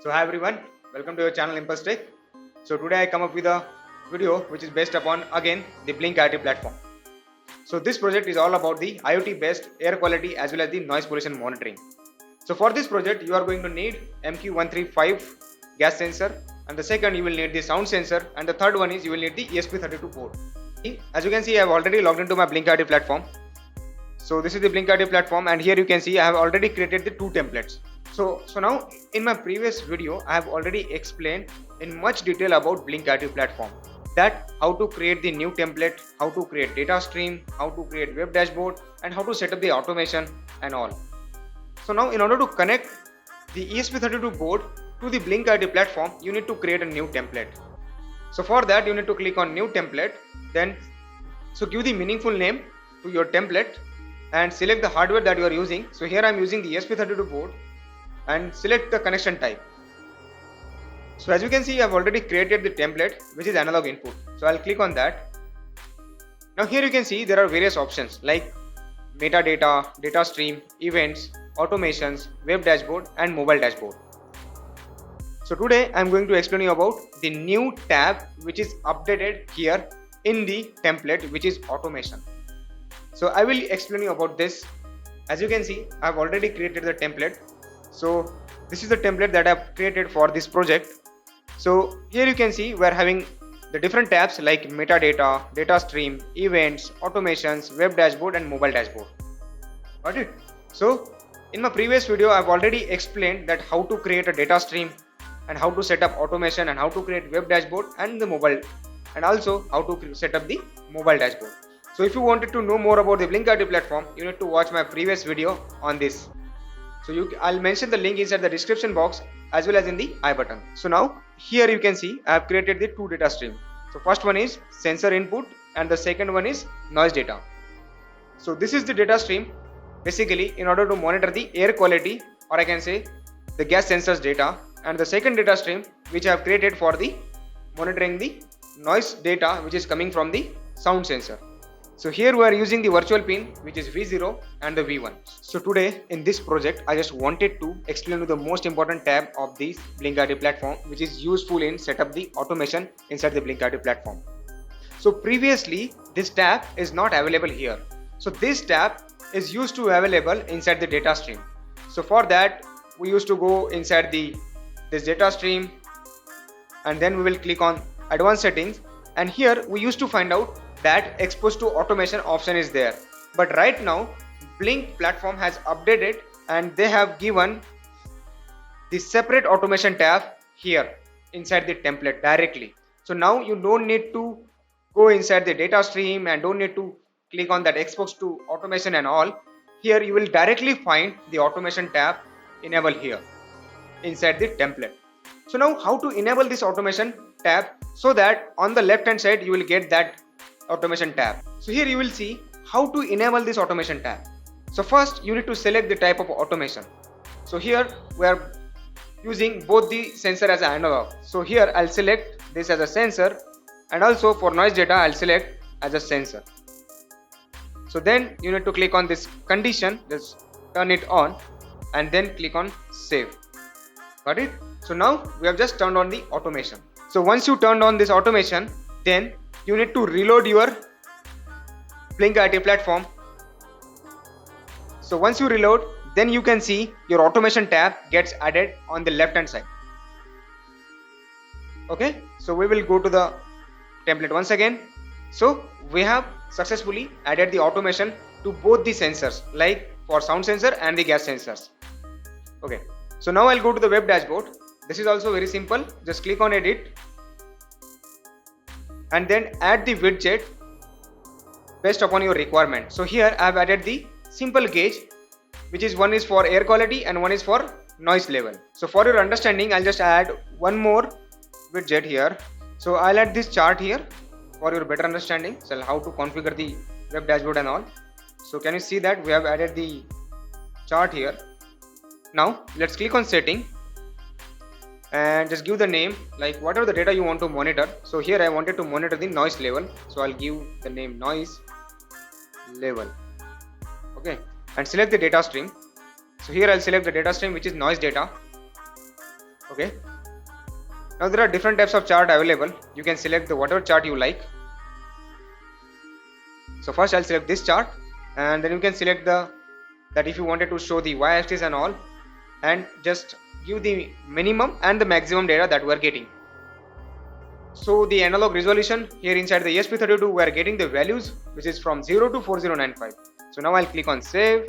So hi everyone, welcome to your channel Impulse Tech. So today I come up with a video which is based upon again the Blynk IoT platform. So this project is all about the IoT based air quality as well as the noise pollution monitoring. So for this project you are going to need MQ135 gas sensor, and the second you will need the sound sensor, and the third one is you will need the ESP32 board. As you can see, I have already logged into my Blynk IoT platform. So this is the Blynk IoT platform, and here you can see I have already created the two templates. So now in my previous video I have already explained in much detail about Blynk IoT platform, that how to create the new template, how to create data stream, how to create web dashboard, and how to set up the automation and all. So now in order to connect the ESP32 board to the Blynk IoT platform, you need to create a new template. So for that you need to click on new template, then give the meaningful name to your template and select the hardware that you are using. So here I am using the ESP32 board, and select the connection type. So as you can see, I have already created the template which is analog input. So I'll click on that. Now here you can see there are various options like metadata, data stream, events, automations, web dashboard, and mobile dashboard. So today I'm going to explain you about the new tab which is updated here in the template, which is automation. So I will explain you about this. As you can see, I have already created the template. So this is the template that I have created for this project. So here you can see we are having the different tabs like metadata, data stream, events, automations, web dashboard, and mobile dashboard. Got it? So in my previous video I have already explained that how to create a data stream, and how to set up automation, and how to create web dashboard and the mobile, and also how to set up the mobile dashboard. So if you wanted to know more about the Blynk IoT platform, you need to watch my previous video on this. So I'll mention the link inside the description box as well as in the I button. So now here you can see I have created the two data stream. So first one is sensor input, and the second one is noise data. So this is the data stream basically in order to monitor the air quality, or I can say the gas sensors data, and the second data stream which I have created for the monitoring the noise data which is coming from the sound sensor. So here we are using the virtual pin which is V0 and the V1. So today in this project I just wanted to explain you the most important tab of this Blynk IoT platform, which is useful in set up the automation inside the Blynk IoT platform. So previously this tab is not available here. So this tab is used to available inside the data stream. So for that we used to go inside this data stream, and then we will click on advanced settings, and here we used to find out that exposed to automation option is there. But right now Blynk platform has updated and they have given the separate automation tab here inside the template directly. So now you don't need to go inside the data stream and don't need to click on that exposed to automation and all. Here you will directly find the automation tab enabled here inside the template. So now how to enable this automation tab, so that on the left hand side you will get that automation tab. So here you will see how to enable this automation tab. So first you need to select the type of automation. So here we are using both the sensor as an analog. So here I'll select this as a sensor, and also for noise data I'll select as a sensor. So then you need to click on this condition, just turn it on, and then click on save. Got it? So now we have just turned on the automation. So once you turned on this automation, then you need to reload your Blynk IoT platform. So once you reload, then you can see your automation tab gets added on the left hand side. Okay, so we will go to the template once again. So we have successfully added the automation to both the sensors, like for sound sensor and the gas sensors. Okay, so now I'll go to the web dashboard. This is also very simple. Just click on edit and then add the widget based upon your requirement. So here I have added the simple gauge, which is one is for air quality and one is for noise level. So for your understanding, I'll just add one more widget here. So I'll add this chart here for your better understanding. So how to configure the web dashboard and all. So can you see that we have added the chart here. Now let's click on setting and just give the name like whatever the data you want to monitor. So here I wanted to monitor the noise level, so I'll give the name noise level. Okay, and select the data stream. So here I'll select the data stream which is noise data. Okay, now there are different types of chart available. You can select the whatever chart you like. So first I'll select this chart, and then you can select that if you wanted to show the y-axis and all, and just give the minimum and the maximum data that we are getting. So the analog resolution here inside the ESP32, we are getting the values which is from 0 to 4095. So now I'll click on save.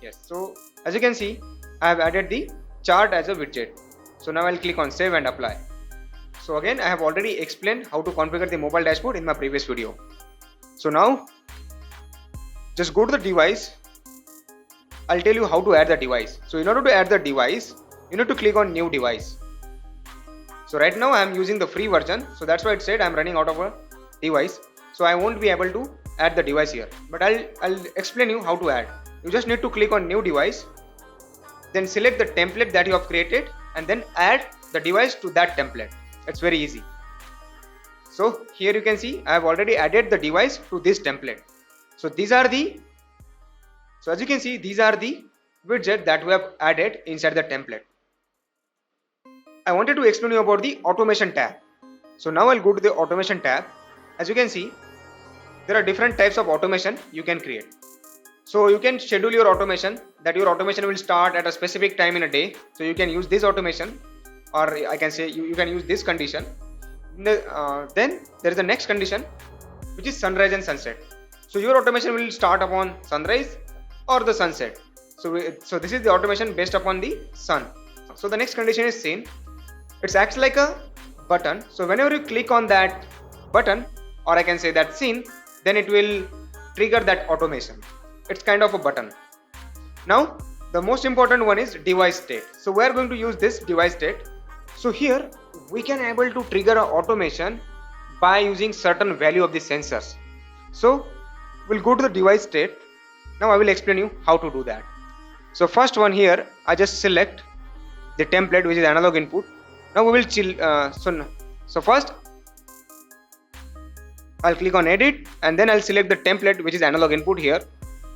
Yes, so as you can see, I have added the chart as a widget. So now I'll click on save and apply. So again, I have already explained how to configure the mobile dashboard in my previous video. So now just go to the device. I'll tell you how to add the device. So in order to add the device, you need to click on new device. So right now I am using the free version, so that's why it said I'm running out of a device. So I won't be able to add the device here, but I'll explain you how to add. You just need to click on new device, then select the template that you have created, and then add the device to that template. It's very easy. So here you can see I have already added the device to this template. So as you can see, these are the widgets that we have added inside the template. I wanted to explain you about the automation tab. So now I'll go to the automation tab. As you can see, there are different types of automation you can create. So you can schedule your automation, that your automation will start at a specific time in a day. So you can use this automation, or I can say you can use this condition. Then there is the next condition, which is sunrise and sunset. So your automation will start upon sunrise or the sunset. So this is the automation based upon the sun. So the next condition is scene. It acts like a button. So whenever you click on that button, or I can say that scene, then it will trigger that automation. It's kind of a button. Now the most important one is device state. So we are going to use this device state. So here we can able to trigger an automation by using certain value of the sensors. So we'll go to the device state. Now I will explain you how to do that. So first one here, I just select the template which is analog input. Now we will so first I'll click on edit, and then I'll select the template which is analog input here,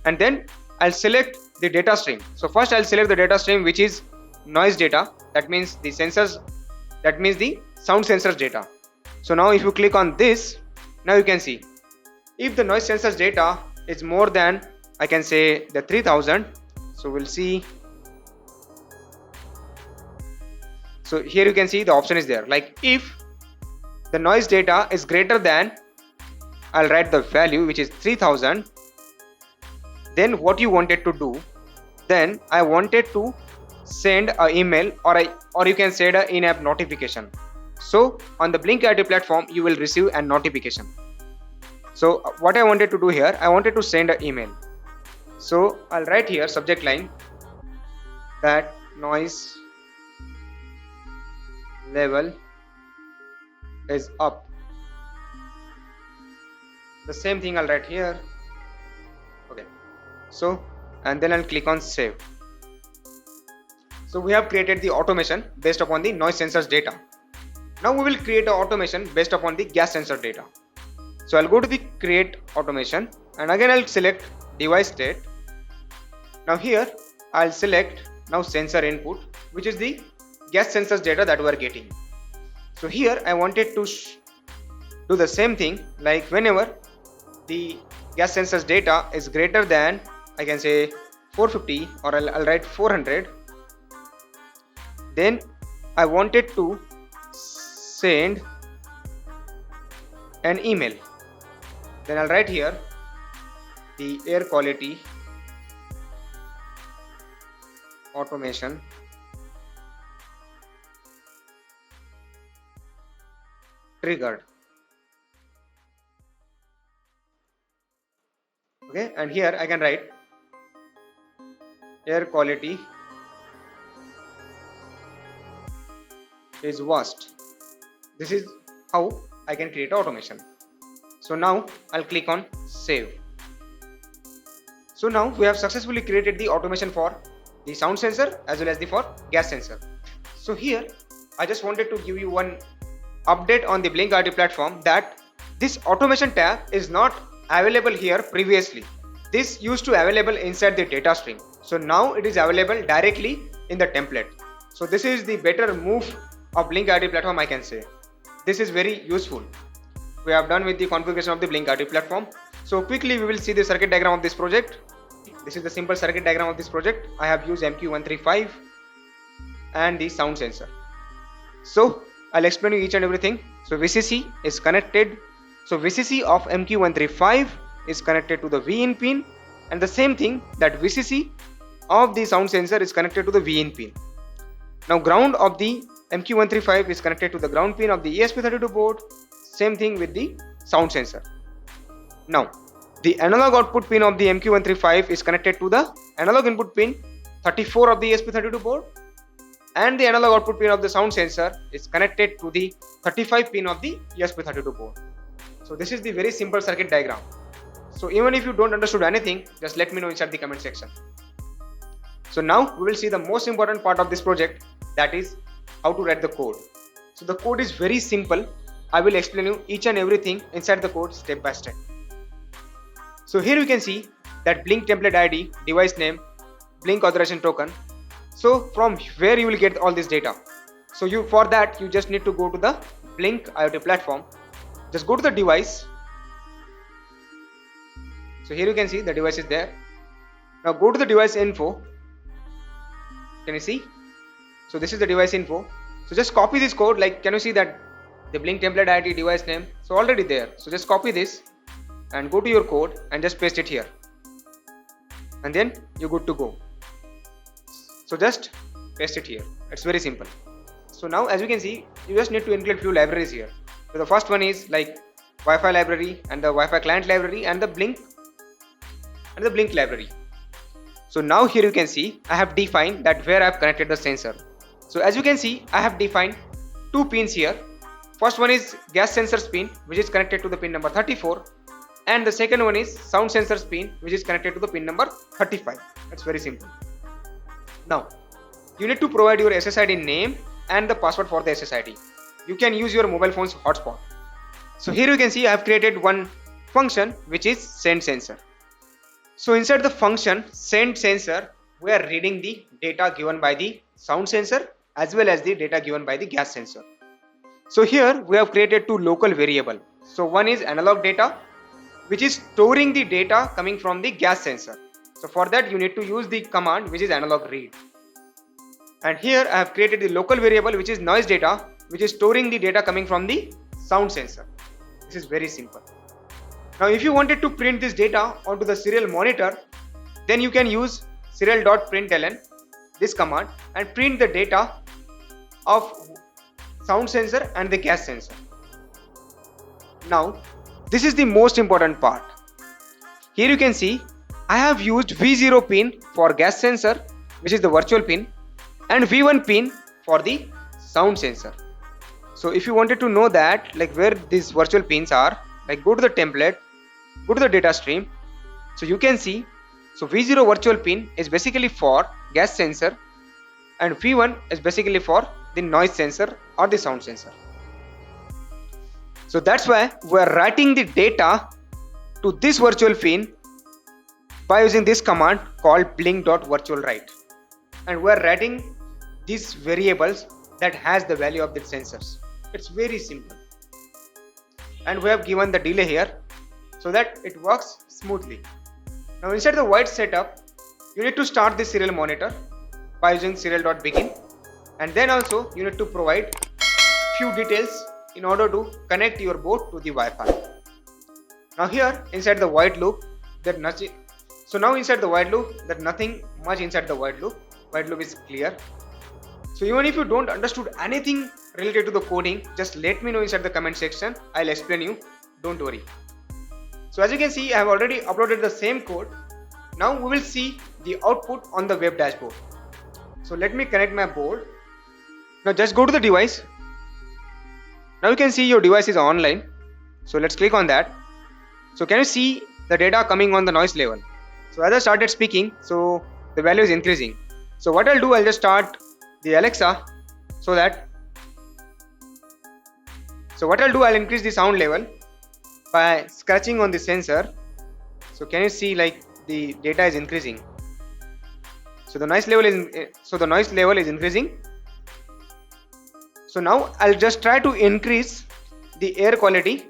and then I'll select the data stream. So first I'll select the data stream which is noise data, that means the sensors, that means the sound sensors data. So now if you click on this, now you can see if the noise sensors data is more than, I can say, the 3000. So we'll see. So here you can see the option is there, like if the noise data is greater than, I'll write the value which is 3000. Then what you wanted to do, then I wanted to send an email, or you can send an in-app notification. So on the Blynk IoT platform you will receive a notification. So what I wanted to do here, I wanted to send an email. So I'll write here subject line that noise level is up. The same thing I'll write here. Okay, so and then I'll click on save. So we have created the automation based upon the noise sensors data. Now we will create an automation based upon the gas sensor data. So I'll go to the create automation, and again I'll select device state. Now here I'll select now sensor input, which is the gas sensors data that we are getting. So here I wanted to do the same thing, like whenever the gas sensors data is greater than, I can say, 450, or I'll write 400, then I wanted to send an email. Then I'll write here the air quality automation triggered. Okay, and here I can write air quality is worst. This is how I can create automation. So now I'll click on save. So now we have successfully created the automation for the sound sensor as well as the for gas sensor. So here I just wanted to give you one update on the Blynk IoT platform, that this automation tab is not available here previously. This used to available inside the data stream. So now it is available directly in the template. So this is the better move of Blynk IoT platform, I can say. This is very useful. We have done with the configuration of the Blynk IoT platform. So quickly we will see the circuit diagram of this project. This is the simple circuit diagram of this project. I have used MQ135 and the sound sensor. So I'll explain you each and everything. So VCC is connected. So VCC of MQ135 is connected to the VIN pin, and the same thing that VCC of the sound sensor is connected to the VIN pin. Now ground of the MQ135 is connected to the ground pin of the ESP32 board. Same thing with the sound sensor. Now the analog output pin of the MQ135 is connected to the analog input pin 34 of the ESP32 board, and the analog output pin of the sound sensor is connected to the 35 pin of the ESP32 board. So this is the very simple circuit diagram. So even if you don't understood anything, just let me know inside the comment section. So now we will see the most important part of this project, that is how to write the code. So the code is very simple. I will explain you each and everything inside the code step by step. So here you can see that Blynk template ID, device name, Blynk authorization token. So from where you will get all this data? So for that you just need to go to the Blynk IoT platform. Just go to the device. So here you can see the device is there. Now go to the device info. Can you see? So this is the device info. So just copy this code. Like, can you see that the Blynk template ID, device name? So already there. So just copy this and go to your code and just paste it here, and then you're good to go. So just paste it here. It's very simple. So now as you can see, you just need to include few libraries here. So the first one is like Wi-Fi library and the Wi-Fi client library and the Blynk library. So now here you can see I have defined that where I have connected the sensor. So as you can see, I have defined two pins here. First one is gas sensor pin, which is connected to the pin number 34, and the second one is sound sensor pin, which is connected to the pin number 35. That's very simple. Now you need to provide your SSID name and the password for the SSID. You can use your mobile phone's hotspot. So here you can see I have created one function which is send sensor. So inside the function send sensor, we are reading the data given by the sound sensor as well as the data given by the gas sensor. So here we have created two local variable. So one is analog data, which is storing the data coming from the gas sensor. So for that you need to use the command which is analog read. And here I have created the local variable which is noise data, which is storing the data coming from the sound sensor. This is very simple. Now if you wanted to print this data onto the serial monitor, then you can use serial.println, this command, and print the data of sound sensor and the gas sensor. Now this is the most important part. Here you can see I have used V0 pin for gas sensor, which is the virtual pin, and V1 pin for the sound sensor. So if you wanted to know that, like where these virtual pins are, like go to the template, go to the data stream. So you can see, so V0 virtual pin is basically for gas sensor, and V1 is basically for the noise sensor or the sound sensor. So that's why we are writing the data to this virtual pin by using this command called blynk.virtualWrite, and we are writing these variables that has the value of the sensors. It's very simple, and we have given the delay here so that it works smoothly. Now inside the white setup, you need to start the serial monitor by using serial.begin, and then also you need to provide few details in order to connect your board to the Wi-Fi. Now here inside the white loop, there's nothing. So now inside the white loop, there's nothing much inside the white loop. White loop is clear. So even if you don't understood anything related to the coding, just let me know inside the comment section. I'll explain you. Don't worry. So as you can see, I have already uploaded the same code. Now we will see the output on the web dashboard. So let me connect my board. Now just go to the device. Now you can see your device is online. So let's click on that. So can you see the data coming on the noise level? So as I started speaking, so the value is increasing. So what I'll do, I'll just start the Alexa I'll increase the sound level by scratching on the sensor. So can you see like the data is increasing? So the noise level is increasing, So now I'll just try to increase the air quality.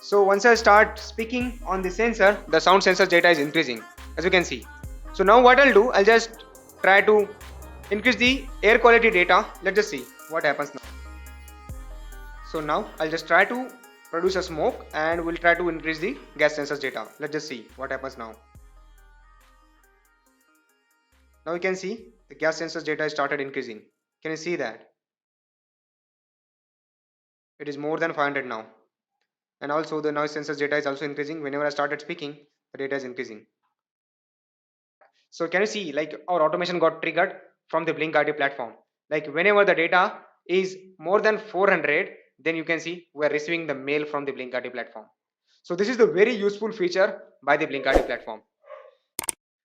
So once I start speaking on the sensor, the sound sensor data is increasing, as you can see. So now what I'll do, I'll just try to increase the air quality data. Let's just see what happens now. So now I'll just try to produce a smoke and we'll try to increase the gas sensors data. Let's just see what happens now. Now you can see the gas sensors data started increasing. Can you see that? It is more than 500 now. And also the noise sensors data is also increasing. Whenever I started speaking, the data is increasing. So can you see like our automation got triggered from the Blynk IoT platform. Like whenever the data is more than 400, then you can see we're receiving the mail from the Blynk IoT platform. So this is the very useful feature by the Blynk IoT platform.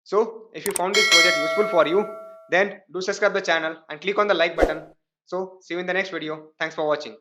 So if you found this project useful for you, then do subscribe the channel and click on the like button. So see you in the next video. Thanks for watching.